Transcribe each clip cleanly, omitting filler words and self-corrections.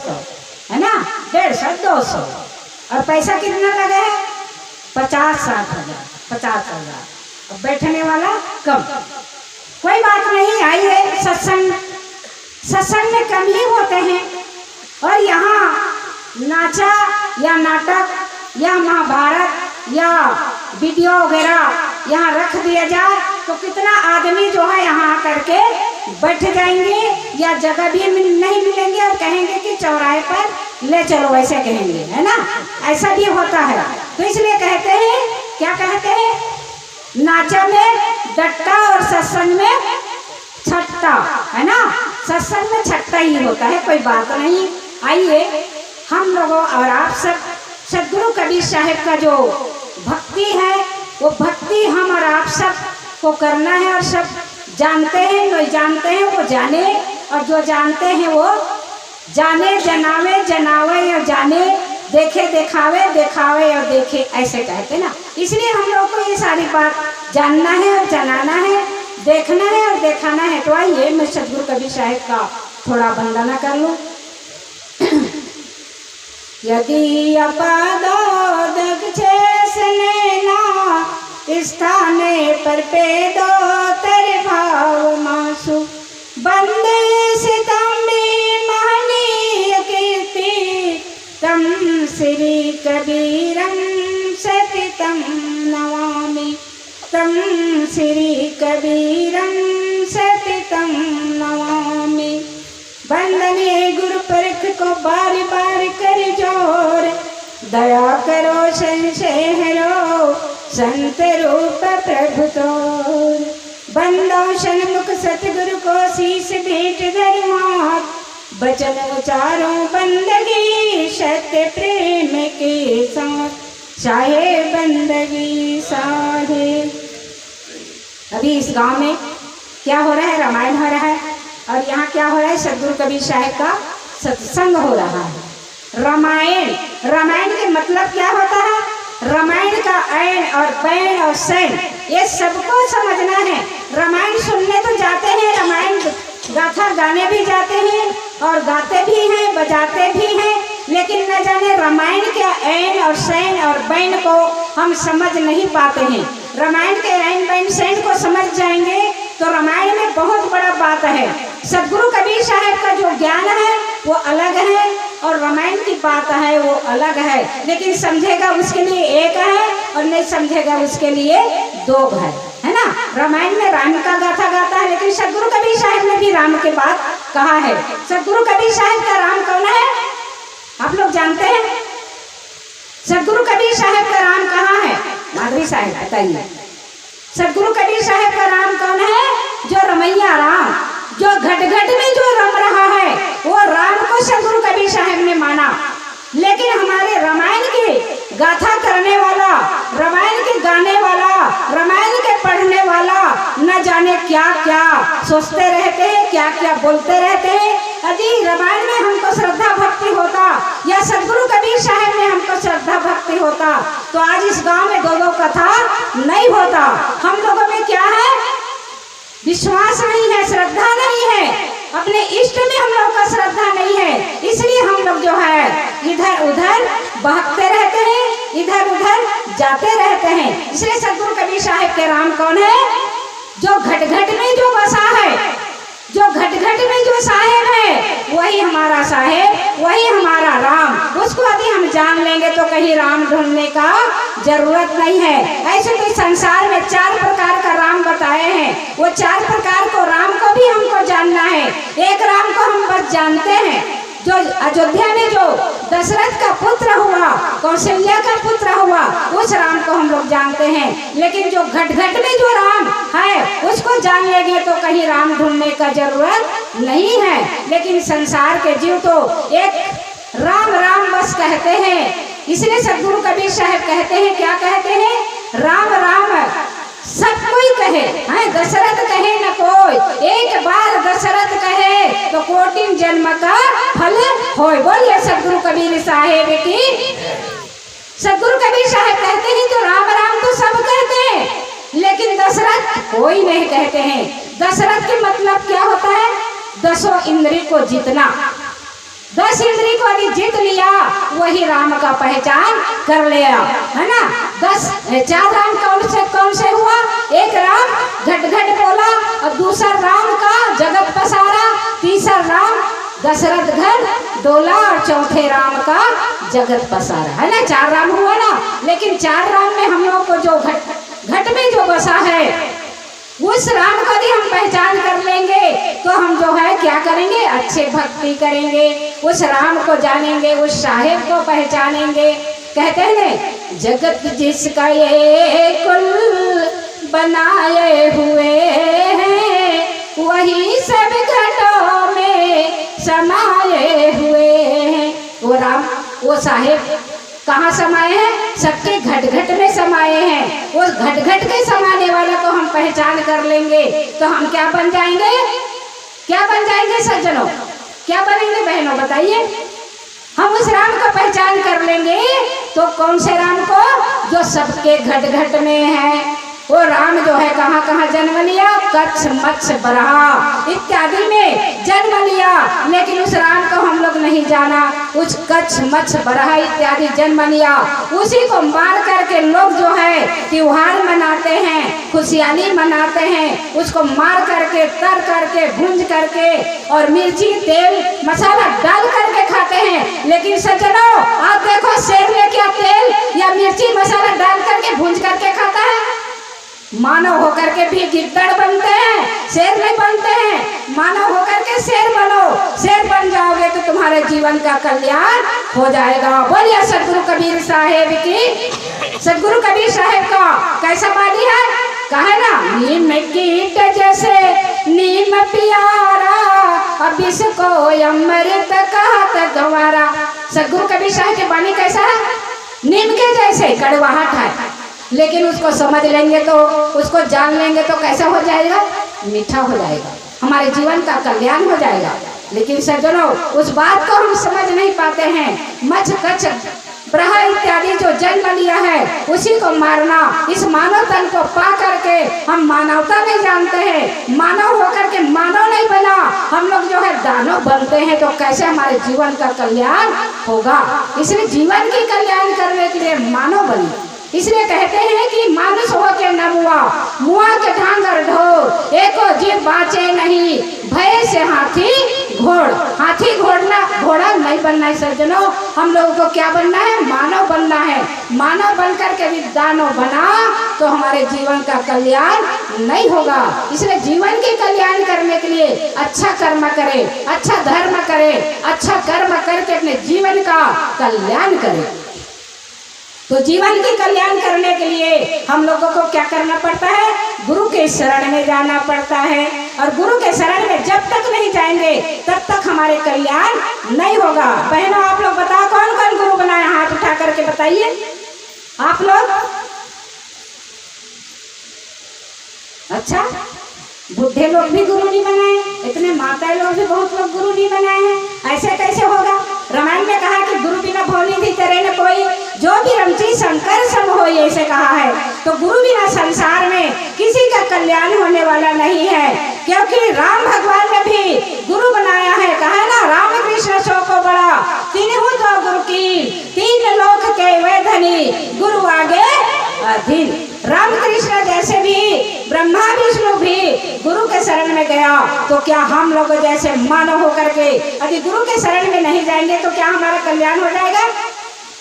100 है ना, 150 200, और पैसा कितना लगा है 50-60 हजार, 50 हजार। अब बैठने वाला कम, कोई बात नहीं, आइए सत्संग में कम ही होते हैं। और यहाँ नाचा या नाटक या महाभारत या वीडियो वगैरह यहाँ रख दिया जाए तो कितना आदमी जो है यहाँ आकर के बैठ जाएंगे, या जगह भी नहीं मिलेंगे और कहेंगे कि चौराहे पर ले चलो, ऐसे कहेंगे, है ना, ऐसा भी होता है। तो इसलिए कहते हैं, क्या कहते हैं, नाचा में डट्टा और सत्संग में छट्टा, है ना, सत्संग में छट्टा ही होता है, कोई बात नहीं। आइए हम लोगों और आप सब सदगुरु कबीर साहब का जो भक्ति है वो भक्ति हम और आप सब को करना है। और सब जानते हैं, नहीं जानते हैं वो जाने, और जो जानते हैं वो जाने, जनावे जनावे और जाने, देखे देखावे देखावे और देखे, ऐसे कहते ना। इसलिए हम लोग को ये सारी बात जानना है और जनाना है, देखना है और दिखाना है। तो आइए मैं सदगुरु कबीर साहब का थोड़ा वंदना कर लूँ। यदि अपदोदक्षेसनेना स्थाने पर पेदो तेरे भाव मासु बंदे सितंबी महनीय कीर्ति तम श्री कबीरं सतितं नमामि, तम श्री कबीरं सतितं नमामि। बंदनीय गुरु परख को बार बार कर जोर, दया करो संशय हरो संत रूप प्रभु तोर। बंदो सन्मुख सतगुरु को शीश भेंट धरवात, बचन उचारो बंदगी सत्य प्रेम के साथ, चाहे बंदगी साहे। अभी इस गांव में क्या हो रहा है, रामायण हो रहा है, और यहाँ क्या हो रहा है, सदगुरु कबीर साहब का सत्संग हो रहा है। रामायण के मतलब क्या होता है, रामायण का ऐन और बैन और सैन ये सबको समझना है। रामायण सुनने तो जाते हैं, रामायण गाथा गाने भी जाते हैं और गाते भी हैं, बजाते भी हैं, लेकिन न जाने रामायण के ऐन और सैन और बैन को हम समझ नहीं पाते हैं। रामायण के ऐन बैन सैन को समझ जाएंगे तो रामायण में बहुत बड़ा बात है। सदगुरु कबीर साहब का जो ज्ञान है वो अलग है और रामायण की बात है वो अलग है, लेकिन समझेगा उसके लिए एक है और नहीं समझेगा उसके लिए दो है ना। रामायण में राम का गाथा गाता है, लेकिन सदगुरु कबीर साहब ने भी राम के बात कहा है। सदगुरु कबीर साहब का राम कौन है, आप लोग जानते हैं? सदगुरु कबीर साहब का राम कहाँ है, माधवी साहब बताइए। सदगुरु कबीर साहब का राम कौन है, जो रमैया राम, जो घट घट में जो रम रहा है वो राम को सदगुरु कबीर साहब ने माना। लेकिन हमारे रामायण के गाथा करने वाला, रामायण के गाने वाला, रामायण के पढ़ने वाला न जाने क्या क्या सोचते रहते हैं, क्या क्या बोलते रहते हैं। यदि रामायण में हमको श्रद्धा भक्ति होता या सदगुरु कबीर साहब में हमको श्रद्धा भक्ति होता तो आज इस गांव में दो कथा नहीं होता। हम लोगों में क्या है, विश्वास नहीं है, श्रद्धा नहीं है, अपने इष्ट में हम लोग का श्रद्धा नहीं है। इसलिए हम लोग जो है इधर उधर बहकते रहते हैं, इधर उधर जाते रहते हैं। इसलिए सदगुरु कबीर साहब के राम कौन है, जो घट घट में जो बसा है, जो घट घट में जो साहेब है वही हमारा साहेब, वही हमारा राम। उसको यदि हम जान लेंगे तो कहीं राम ढूंढने का जरूरत नहीं है। ऐसे तो संसार में 4 प्रकार का राम बताए हैं, वो 4 प्रकार को राम को भी हमको जानना है। एक राम को हम बस जानते हैं, जो अयोध्या में जो दशरथ का पुत्र हुआ, कौशल्या का पुत्र हुआ, उस राम को हम लोग जानते हैं। लेकिन जो घट घट में जो राम है उसको जान लेंगे तो कहीं राम ढूंढने का जरूरत नहीं है। लेकिन संसार के जीव तो एक राम राम बस कहते हैं। इसलिए सदगुरु कबीर साहब कहते हैं, क्या कहते हैं, राम राम सब कोई कहे, है दशरथ कहे न कोई, एक बार दशरथ कहे तो कोटि जन्म का फल होय। बोलिए सदगुरु कबीर साहेब की। सदगुरु कबीर साहब कहते हैं तो राम राम तो सब कहते हैं, लेकिन दशरथ कोई नहीं कहते हैं। दशरथ के मतलब क्या होता है, 10 इंद्रिय को जीतना। 10 इंद्री को यदि जीत लिया वही राम का पहचान कर लिया, है ना। 4 राम कौन से हुआ? एक राम घट घट बोला, और दूसरा राम का जगत पसारा, तीसरा राम दशरथ घर डोला, और चौथे राम का जगत पसारा, है ना। 4 राम हुआ ना। लेकिन 4 राम में हम लोग को जो घट में जो बसा है उस राम को भी हम पहचान कर लेंगे तो हम जो है क्या करेंगे? अच्छे भक्ति करेंगे, उस राम को जानेंगे, उस साहेब को पहचानेंगे। कहते हैं जगत जिसका ये कुल बनाए हुए हैं वही सब घटों में समाये हुए हैं। वो राम, वो साहेब कहाँ समाये हैं? सबके घट घट में समाये हैं। उस घट घट के समाने वाले को हम पहचान कर लेंगे तो हम क्या बन जाएंगे? क्या बन जाएंगे सज्जनों? क्या बनेंगे बहनों? बताइए। हम उस राम को पहचान कर लेंगे तो कौन से राम को? जो सबके घट घट में है। वो राम जो है कहाँ कहाँ जन्म लिया? कच्छ मत्स्य बराह इत्यादि में जन्म लिया, लेकिन उस राम को हम लोग नहीं जाना। उस कच्छ मत्स्य बराह इत्यादि जन्म लिया, उसी को मार करके लोग जो है त्योहार मनाते हैं, खुशहाली मनाते हैं। उसको मार करके, तर करके, भूंज करके और मिर्ची तेल मसाला डाल करके खाते हैं। लेकिन सज्जनों आप देखो, शेर ने क्या तेल या मिर्ची मसाला डाल करके भूंज करके खाता है? मानव होकर के भी गिद्दड़ बनते हैं, शेर नहीं बनते हैं। मानव होकर के शेर बनो, शेर बन जाओगे तो तुम्हारे जीवन का कल्याण हो जाएगा। बोलिए सदगुरु कबीर साहेब की। सदगुरु कबीर साहेब का कैसा वाणी है? कहे ना, नीम कीट जैसे नीम प्यारा, अब इसको अमृत कहत गंवारा। सदगुरु कबीर साहेब की वाणी कैसा है? नीम के जैसे कड़वाहट है, लेकिन उसको समझ लेंगे तो, उसको जान लेंगे तो कैसा हो जाएगा? मीठा हो जाएगा, हमारे जीवन का कल्याण हो जाएगा। लेकिन सज्जनों उस बात को हम समझ नहीं पाते हैं। मच्छ कच्छ ब्रह इत्यादि जो जन्म लिया है उसी को मारना, इस मानव तन को पा करके हम मानवता नहीं जानते हैं। मानव होकर के मानव नहीं बना, हम लोग जो है दानव बनते हैं तो कैसे हमारे जीवन का कल्याण होगा? इसलिए जीवन की कल्याण करने के लिए मानव बनी। इसलिए कहते हैं कि मानुष हो के न मुआ, मुआ के ढांगर ढोर, एको जीव बाँचे नहीं, भय से हाथी घोड़। हाथी घोड़ा नहीं बनना है सज्जनों, हम लोगों को क्या बनना है? मानव बनना है। मानव बनकर के भी दानव बना तो हमारे जीवन का कल्याण नहीं होगा। इसलिए जीवन के कल्याण करने के लिए अच्छा कर्म करें, अच्छा धर्म करें, अच्छा कर्म करके अपने जीवन का कल्याण करें। तो जीवन के कल्याण करने के लिए हम लोगों को क्या करना पड़ता है? गुरु के शरण में जाना पड़ता है। और गुरु के शरण में जब तक नहीं जाएंगे तब तक हमारे कल्याण नहीं होगा। बहनों आप लोग बताओ कौन कौन गुरु बनाए? हाथ उठा करके बताइए आप लोग। अच्छा, बुढ़े लोग भी गुरु नहीं बनाए, इतने माता लोग भी बहुत लोग गुरु नहीं बनाए हैं। ऐसे कैसे होगा? रामायण में कहा कि गुरु बिना भोली थी तेरे न कोई, जो भी रमची शंकर सम हो, ऐसे कहा है। तो गुरु बिना संसार में किसी का कल्याण होने वाला नहीं है, क्योंकि राम भगवान ने भी गुरु बनाया है। कहा ना, राम कृष्ण सो को बड़ा, तीनों दो गुरु की, 3 लोक के वे धनी, गुरु आगे अधीन। राम कृष्ण जैसे भी ब्रह्मा विष्णु भी गुरु के शरण में गया, तो क्या हम लोग जैसे मानव होकर के यदि गुरु के शरण में नहीं जाएंगे तो क्या हमारा कल्याण हो जाएगा?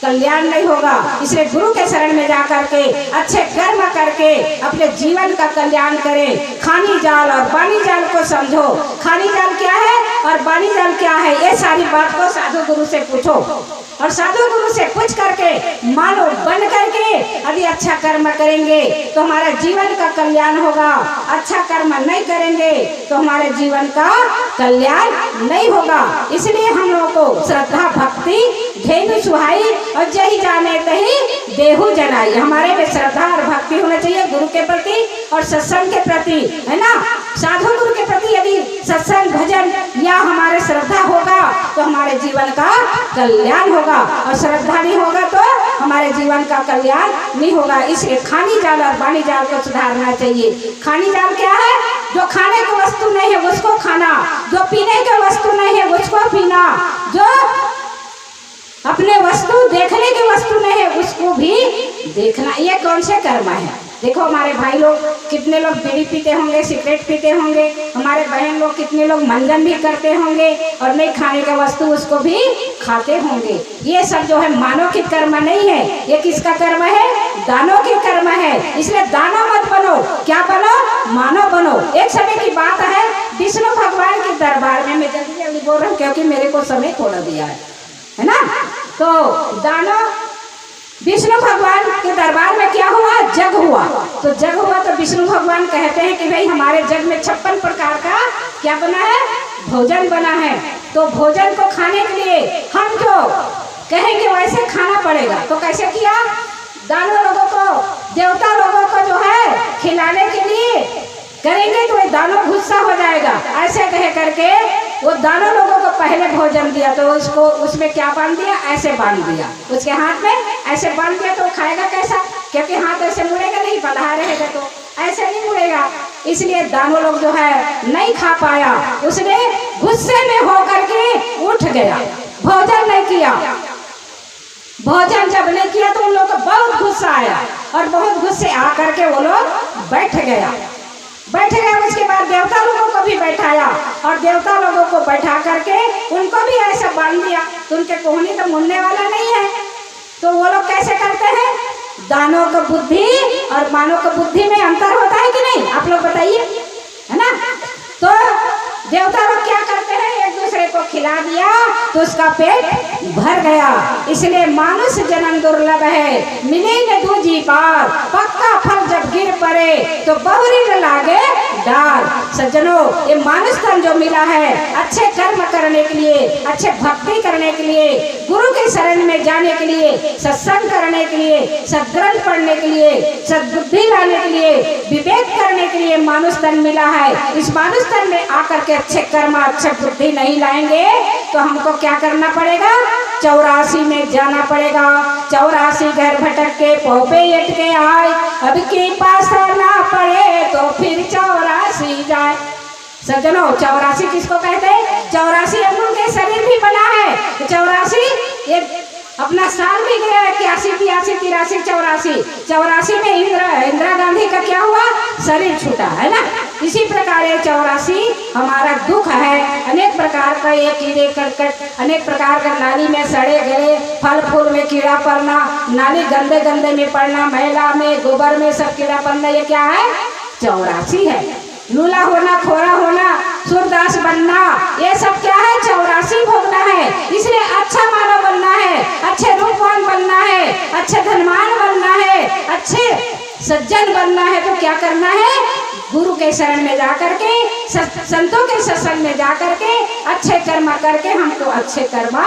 कल्याण नहीं होगा। इसलिए गुरु के शरण में जाकर के अच्छे कर्म करके अपने जीवन का कल्याण करें। खानी जाल और बानी जाल को समझो। खानी जाल क्या है और बानी जाल क्या है, ये सारी बात को साधु गुरु से पूछो। और साधु गुरु से पूछ करके मानो बन करके यदि अच्छा कर्म करेंगे तो हमारा जीवन का कल्याण होगा। अच्छा कर्म नहीं करेंगे तो हमारे जीवन का कल्याण नहीं होगा। इसलिए हम लोगों को श्रद्धा भक्ति धेनु सुहाई और जही जाने तही देहु जनाई। हमारे में श्रद्धा और भक्ति होना चाहिए गुरु के प्रति और सत्संग के प्रति, है ना। साधु गुरु के प्रति यदि सत्संग भजन या हमारे श्रद्धा होगा तो हमारे जीवन का कल्याण होगा, और श्रद्धा नहीं होगा तो हमारे जीवन का कल्याण नहीं होगा। इसलिए खानी जाल और बानी जाल को सुधारना चाहिए। खानी जाल क्या है? जो खाने की वस्तु नहीं है उसको खाना, जो पीने की वस्तु नहीं है उसको पीना, जो अपने वस्तु देखने की वस्तु नहीं है उसको भी देखना। ये कौन से कर्म है? देखो हमारे भाई लोग कितने लोग बीड़ी पीते होंगे, सिगरेट पीते होंगे, हमारे बहन लोग कितने लोग मंजन भी करते होंगे और नहीं खाने का वस्तु उसको भी खाते होंगे। ये सब जो है मानव की कर्म नहीं है, ये किसका कर्म है? दानव की कर्म है। इसलिए दानव मत बनो, क्या बनो? मानव बनो। एक समय की बात है, विष्णु भगवान के दरबार में, मैं जल्दी जल्दी बोल रहा हूँ क्योंकि मेरे को समय थोड़ा दिया है ना। तो दानव विष्णु भगवान के दरबार में क्या हुआ? जग हुआ। तो जग हुआ तो विष्णु भगवान कहते हैं कि भाई हमारे जग में 56 प्रकार का क्या बना है? भोजन बना है। तो भोजन को खाने के लिए हम जो कहेंगे वैसे खाना पड़ेगा। तो कैसे किया? दानव लोगों को, देवता लोगों को जो है खिलाने के लिए करेंगे तो दानव गुस्सा हो जाएगा। ऐसे कहे करके वो दानव लोगों को पहले भोजन दिया, तो उसको उसमें क्या बांध दिया? ऐसे बांध दिया, उसके हाथ में ऐसे बांध दिया। तो खाएगा कैसा? क्योंकि हाथ ऐसे मुड़ेगा नहीं, बंधा रहेगा तो ऐसे नहीं मुड़ेगा। इसलिए दानव लोग जो है नहीं खा पाया, उसने गुस्से में होकर के उठ गया, भोजन नहीं किया। भोजन जब नहीं किया तो उन लोग को बहुत गुस्सा आया और बहुत गुस्से आकर के वो लोग बैठ गया। उसके बाद देवता लोगों को भी बैठाया और देवता लोगों को बैठा करके उनको भी ऐसा बांध दिया। तो उनके कोहनी तो मुड़ने वाला नहीं है। तो वो लोग कैसे करते हैं? दानव का बुद्धि और मानव का बुद्धि में अंतर होता है कि नहीं? आप लोग बताइए, है ना। तो देवता लोग क्या करते हैं? एक दूसरे को खिला दिया तो उसका पेट भर गया। इसलिए मानुष जन्म दुर्लभ है, मिले न दूजी बार, पक्का फल जब गिर पड़े तो बहुरी न लागे डार। सज्जनों, ये मानुष तन जो मिला है अच्छे कर्म करने के लिए, अच्छे भक्ति करने के लिए, गुरु के शरण में जाने के लिए, सत्संग करने के लिए, सद्ग्रंथ पढ़ने के लिए, सद्बुद्धि लाने के लिए, विवेक करने के लिए मानुष तन मिला है। इस मानुष तन में आकर के अच्छे कर्म, अच्छे बुद्धि नहीं लाएंगे तो हमको क्या करना पड़ेगा? 84 में जाना पड़ेगा। 84 घर भटक के पोपे एट के आए, अब के पास ना पड़े तो फिर 84 जाए। सज्जनों, 84 किसको कहते हैं? 84 अमूल के शरीर भी बना है। 84 ये अपना साल भी गया है, 81, 82, 83, 84। 84 में इंदिरा गांधी का क्या हुआ? शरीर छूटा, है ना। इसी प्रकार ये 84 हमारा दुख है। अनेक प्रकार का ये कीड़े करकट, अनेक प्रकार का नाली में सड़े गले, फल फूल में कीड़ा पड़ना, नाली गंदे गंदे में पड़ना, मैला में, गोबर में सब कीड़ा पड़ना, ये क्या है? 84 है। लूला होना, खोरा होना, सूरदास बनना, ये सब क्या है? 84 भोगना है। इसलिए अच्छा मानव बनना है, अच्छे रूपवान बनना है, अच्छे धनवान बनना है, अच्छे सज्जन बनना है। तो क्या करना है? गुरु के शरण में जाकर के, संतों के सत्संग में जाकर के अच्छे कर्म करके हमको अच्छे कर्म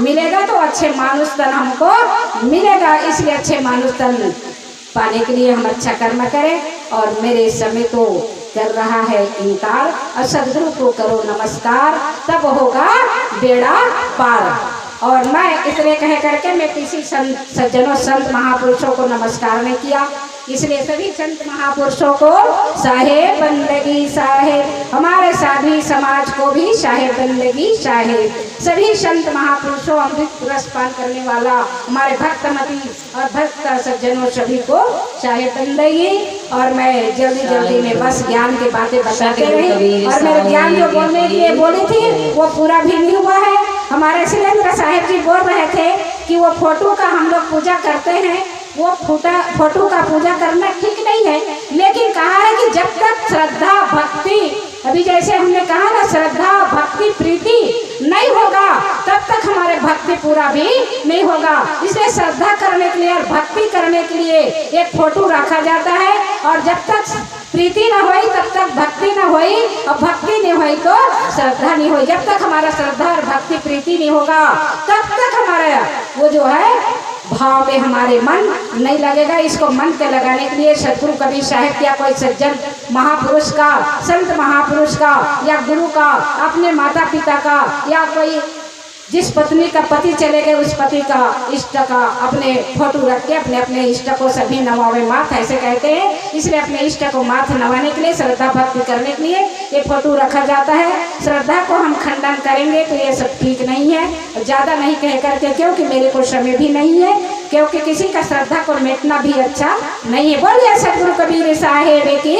मिलेगा, तो अच्छे मानुष तन हमको मिलेगा। इसलिए अच्छे मानुष तन पाने के लिए हम अच्छा कर्म करें। और मेरे समय तो कर रहा है इनकार, और सदगुरु को करो नमस्कार, तब होगा बेड़ा पार। और मैं इतने कह करके मैं किसी सज्जनों, संत महापुरुषों को नमस्कार नहीं किया। इसलिए सभी संत महापुरुषों को साहेब बंदगी साहेब, हमारे साधी समाज को भी साहेब बंदगी साहेब, सभी संत महापुरुषों, अमृत रस पान करने वाला हमारे भक्तमती और भक्त सज्जनों सभी को साहेब बंदगी। और मैं जल्दी जल्दी में बस ज्ञान की बातें बताते रही, और मेरे ज्ञान जो बोलने के लिए बोली थी वो पूरा भी नहीं हुआ है। हमारे सुरेंद्र साहेब जी बोल रहे थे कि वो फोटो का हम लोग पूजा करते हैं, वो फोटो का पूजा करना ठीक नहीं है। लेकिन कहा है कि जब तक श्रद्धा भक्ति, अभी जैसे हमने कहा ना, श्रद्धा भक्ति प्रीति नहीं होगा तब तक हमारे भक्ति पूरा भी नहीं होगा। इसलिए श्रद्धा करने के लिए और भक्ति करने के लिए एक फोटो रखा जाता है, और जब तक प्रीति न होई तब तक भक्ति न होई, और भक्ति नहीं होई तो श्रद्धा नहीं होई। जब तक हमारा श्रद्धा और भक्ति प्रीति नहीं होगा तब तक हमारा वो जो है भाव में हमारे मन नहीं लगेगा। इसको मन के लगाने के लिए सतगुरु कबीर साहब या कोई सज्जन महापुरुष का, संत महापुरुष का या गुरु का, अपने माता पिता का, या कोई जिस पत्नी का पति चले गए उस पति का इष्ट का अपने फोटो रख के अपने अपने इष्ट को सभी नवावे माथ ऐसे कहते हैं। इसलिए अपने इष्ट को माथ नवाने के लिए, श्रद्धा भक्ति करने के लिए ये फोटो रखा जाता है। श्रद्धा को हम खंडन करेंगे तो ये सब ठीक नहीं है, ज़्यादा नहीं कह करके, क्योंकि मेरे को समय भी नहीं है, क्योंकि किसी का श्रद्धा को मिटना भी अच्छा नहीं है। बोलिए सतगुरु कबीर साहेब की।